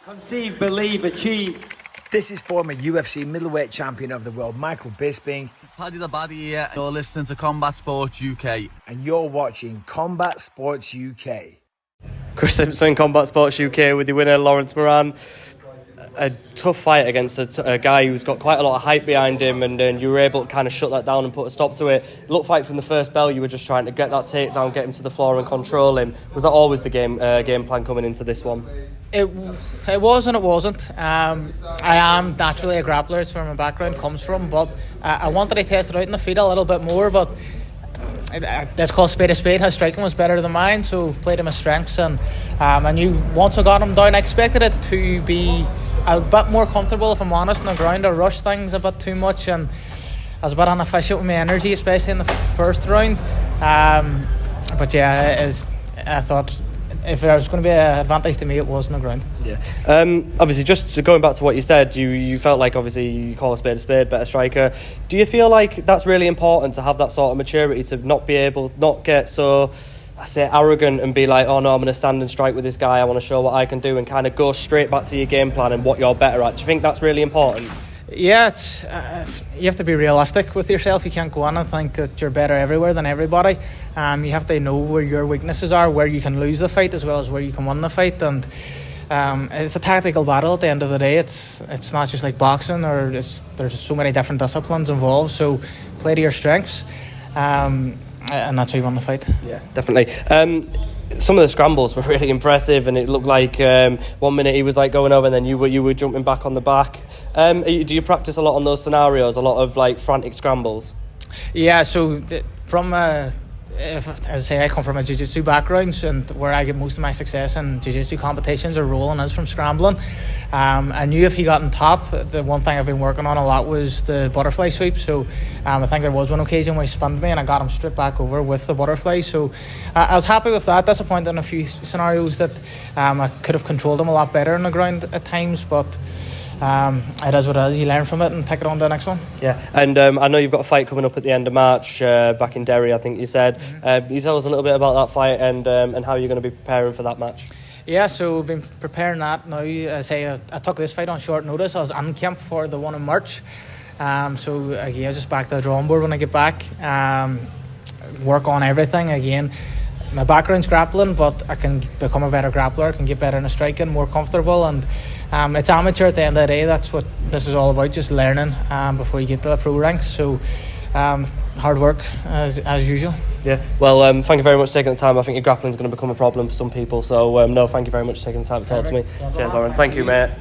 Conceive, believe, achieve. This is former UFC middleweight champion of the world, Michael Bisping. Paddy the Baddy here. You're listening to Combat Sports UK. And you're watching Combat Sports UK. Chris Simpson, Combat Sports UK, with your winner, Lawrence Moran. A tough fight against a guy who's got quite a lot of hype behind him, and you were able to kind of shut that down and put a stop to it. It looked like from the first bell you were just trying to get that takedown, get him to the floor and control him. Was that always the game plan coming into this one? It was and it wasn't. I am naturally a grappler, it's where my background comes from, but I wanted to test it out in the feet a little bit more, but let's call spade a spade. His striking was better than mine, so played him his strengths, and I knew once I got him down, I expected it to be a bit more comfortable, if I'm honest, on the ground. I rushed things a bit too much, and I was a bit inefficient with my energy, especially in the first round. But yeah, I thought if there was going to be an advantage to me, it was on the ground. Yeah. Obviously, just going back to what you said, you felt like obviously you call a spade, better striker. Do you feel like that's really important to have that sort of maturity, to not get so, I say, arrogant and be like, oh no, I'm going to stand and strike with this guy, I want to show what I can do, and kind of go straight back to your game plan and what you're better at? Do you think that's really important? Yeah, it's you have to be realistic with yourself. You can't go on and think that you're better everywhere than everybody. You have to know where your weaknesses are, where you can lose the fight as well as where you can win the fight, and it's a tactical battle at the end of the day. It's not just like boxing, or there's so many different disciplines involved, so play to your strengths, and that's how you win the fight. Yeah, definitely. Some of the scrambles were really impressive, and it looked like 1 minute he was like going over and then you were jumping back on the back. Do you practice a lot on those scenarios, a lot of like frantic scrambles? Yeah, so as I say, I come from a jiu-jitsu background, and where I get most of my success in jiu-jitsu competitions or rolling is from scrambling. I knew if he got on top, the one thing I've been working on a lot was the butterfly sweep. So I think there was one occasion where he spun me and I got him straight back over with the butterfly. So I was happy with that. Disappointed in a few scenarios that I could have controlled him a lot better on the ground at times, but it is what it is. You learn from it and take it on to the next one. Yeah, and I know you've got a fight coming up at the end of March back in Derry, I think you said. Can you tell us a little bit about that fight and how you're going to be preparing for that match? Yeah, so we've been preparing that now. I took this fight on short notice. I was in camp for the one in March. So again, just back to the drawing board when I get back. Work on everything again. My background's grappling, but I can become a better grappler, I can get better in the striking, more comfortable, and it's amateur at the end of the day. That's what this is all about, just learning before you get to the pro ranks. So hard work as usual. Yeah, well, thank you very much for taking the time. I think your grappling's going to become a problem for some people, so no, thank you very much for taking the time to talk to me. Cheers, Lauren. Thank you, mate.